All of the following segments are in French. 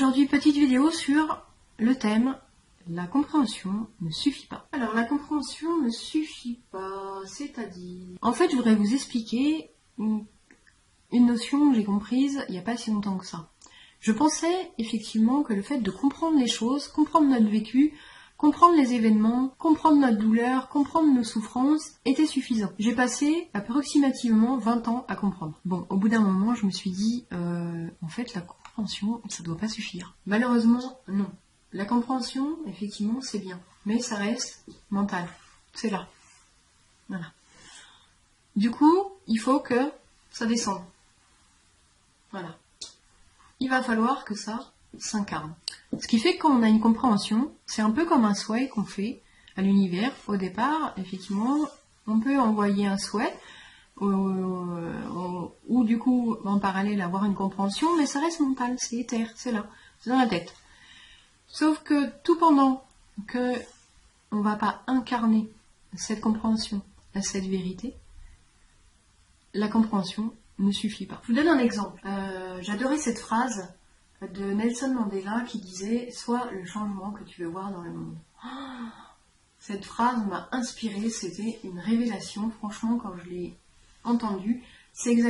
aujourd'hui, petite vidéo sur le thème « La compréhension ne suffit pas ». Alors, la compréhension ne suffit pas, c'est-à-dire... En fait, je voudrais vous expliquer une notion que j'ai comprise il n'y a pas si longtemps que ça. Je pensais effectivement que le fait de comprendre les choses, comprendre notre vécu, comprendre les événements, comprendre notre douleur, comprendre nos souffrances était suffisant. J'ai passé approximativement 20 ans à comprendre. Bon, au bout d'un moment, je me suis dit, en fait, la compréhension, ça doit pas suffire. Malheureusement, non. La compréhension, effectivement, c'est bien. Mais ça reste mental. C'est là. Voilà. Du coup, il faut que ça descende. Voilà. Il va falloir que ça s'incarne. Ce qui fait que quand on a une compréhension, c'est un peu comme un souhait qu'on fait à l'univers. Au départ, effectivement, on peut envoyer un souhait ou du coup, en parallèle, avoir une compréhension, mais ça reste mental, c'est éther, c'est là, c'est dans la tête. Sauf que tout pendant que on ne va pas incarner cette compréhension, cette vérité, la compréhension ne suffit pas. Je vous donne un exemple. J'adorais cette phrase de Nelson Mandela qui disait « Sois le changement que tu veux voir dans le monde ». Cette phrase m'a inspirée, c'était une révélation. Franchement, quand je l'ai entendue, c'était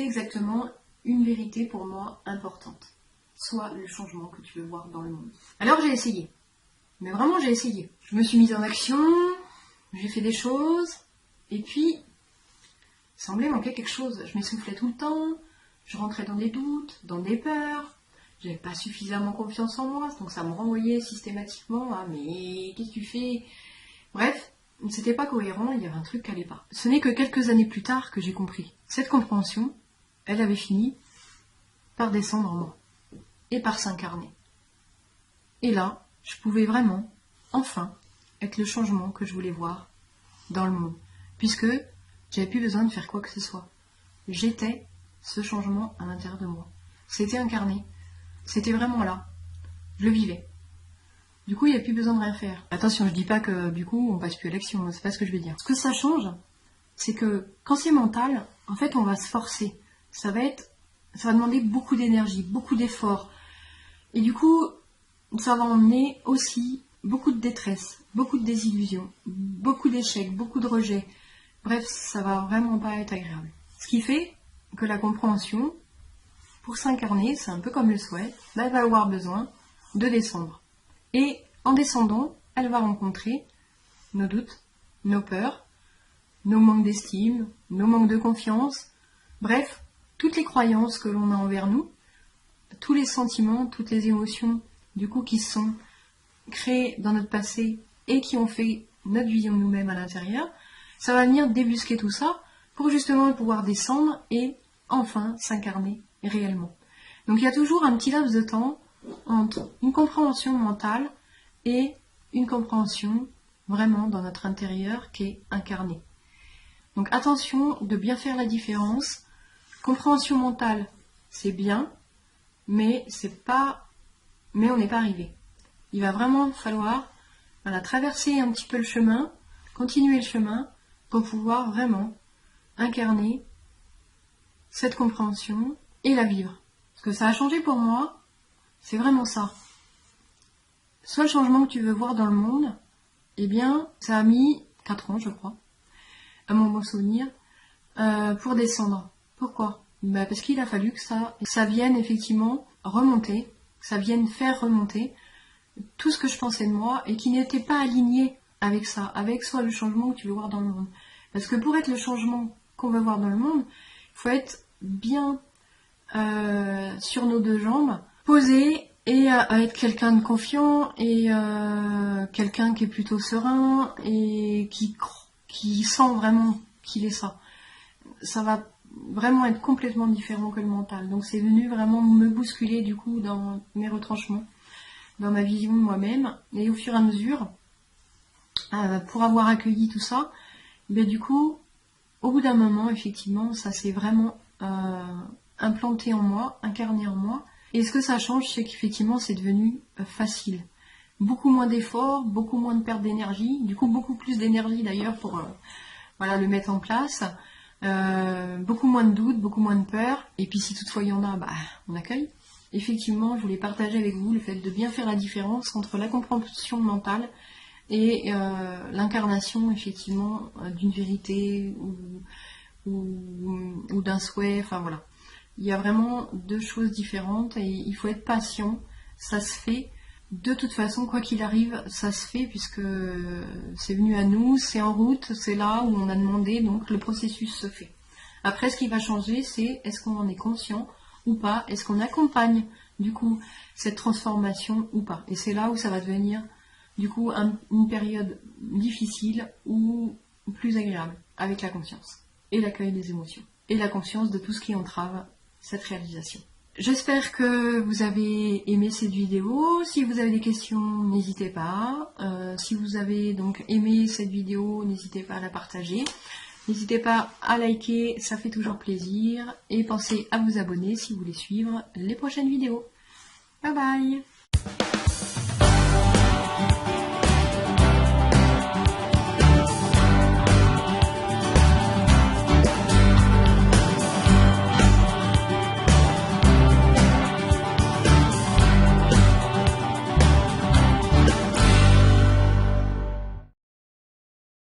exactement une vérité pour moi importante. Sois le changement que tu veux voir dans le monde. Alors j'ai essayé. Mais vraiment j'ai essayé. Je me suis mise en action, j'ai fait des choses, et puis il semblait manquer quelque chose. Je m'essoufflais tout le temps, je rentrais dans des doutes, dans des peurs, j'avais pas suffisamment confiance en moi, donc ça me renvoyait systématiquement à mais qu'est-ce que tu fais? Bref, c'était pas cohérent, il y avait un truc qui allait pas. Ce n'est que quelques années plus tard que j'ai compris. Cette compréhension, elle avait fini par descendre en moi et par s'incarner. Et là, je pouvais vraiment, enfin, être le changement que je voulais voir dans le monde, puisque j'avais plus besoin de faire quoi que ce soit. J'étais ce changement à l'intérieur de moi. C'était incarné. C'était vraiment là. Je le vivais. Du coup, il n'y a plus besoin de rien faire. Attention, je dis pas que du coup, on passe plus à l'action. C'est pas ce que je veux dire. Ce que ça change, c'est que quand c'est mental, en fait, on va se forcer. Ça va demander beaucoup d'énergie, beaucoup d'efforts. Et du coup, ça va emmener aussi beaucoup de détresse, beaucoup de désillusions, beaucoup d'échecs, beaucoup de rejets. Bref, ça va vraiment pas être agréable. Ce qui fait que la compréhension, pour s'incarner, c'est un peu comme le souhait, elle va avoir besoin de descendre. Et en descendant, elle va rencontrer nos doutes, nos peurs, nos manques d'estime, nos manques de confiance, bref, toutes les croyances que l'on a envers nous, tous les sentiments, toutes les émotions, du coup, qui sont créées dans notre passé et qui ont fait notre vision de nous-mêmes à l'intérieur, ça va venir débusquer tout ça pour justement pouvoir descendre et enfin s'incarner réellement. Donc il y a toujours un petit laps de temps entre une compréhension mentale et une compréhension vraiment dans notre intérieur qui est incarnée. Donc attention de bien faire la différence. Compréhension mentale, c'est bien, mais on n'est pas arrivé. Il va vraiment falloir traverser un petit peu le chemin, continuer le chemin pour pouvoir vraiment incarner cette compréhension et la vivre. Ce que ça a changé pour moi, c'est vraiment ça. Soit le changement que tu veux voir dans le monde, eh bien, ça a mis 4 ans, je crois, à mon bon souvenir, pour descendre. Pourquoi? Parce qu'il a fallu que ça vienne effectivement remonter, que ça vienne faire remonter tout ce que je pensais de moi et qui n'était pas aligné avec ça, avec soit le changement que tu veux voir dans le monde. Parce que pour être le changement qu'on veut voir dans le monde, il faut être bien sur nos 2 jambes, posé et être quelqu'un de confiant et quelqu'un qui est plutôt serein et qui sent vraiment qu'il est ça. Ça va vraiment être complètement différent que le mental. Donc c'est venu vraiment me bousculer du coup dans mes retranchements, dans ma vision de moi-même. Et au fur et à mesure, pour avoir accueilli tout ça, du coup, au bout d'un moment, effectivement, ça s'est vraiment implanté en moi, incarné en moi. Et ce que ça change, c'est qu'effectivement, c'est devenu facile. Beaucoup moins d'efforts, beaucoup moins de perte d'énergie, du coup beaucoup plus d'énergie d'ailleurs pour le mettre en place. beaucoup moins de doutes, beaucoup moins de peur, et puis si toutefois il y en a, on accueille. Effectivement, je voulais partager avec vous le fait de bien faire la différence entre la compréhension mentale et l'incarnation effectivement d'une vérité ou d'un souhait, enfin voilà. Il y a vraiment deux choses différentes et il faut être patient, ça se fait. De toute façon, quoi qu'il arrive, ça se fait puisque c'est venu à nous, c'est en route, c'est là où on a demandé, donc le processus se fait. Après, ce qui va changer, c'est est-ce qu'on en est conscient ou pas, est-ce qu'on accompagne du coup cette transformation ou pas. Et c'est là où ça va devenir du coup une période difficile ou plus agréable avec la conscience et l'accueil des émotions et la conscience de tout ce qui entrave cette réalisation. J'espère que vous avez aimé cette vidéo. Si vous avez des questions, n'hésitez pas. Si vous avez donc aimé cette vidéo, n'hésitez pas à la partager. N'hésitez pas à liker, ça fait toujours plaisir. Et pensez à vous abonner si vous voulez suivre les prochaines vidéos. Bye bye!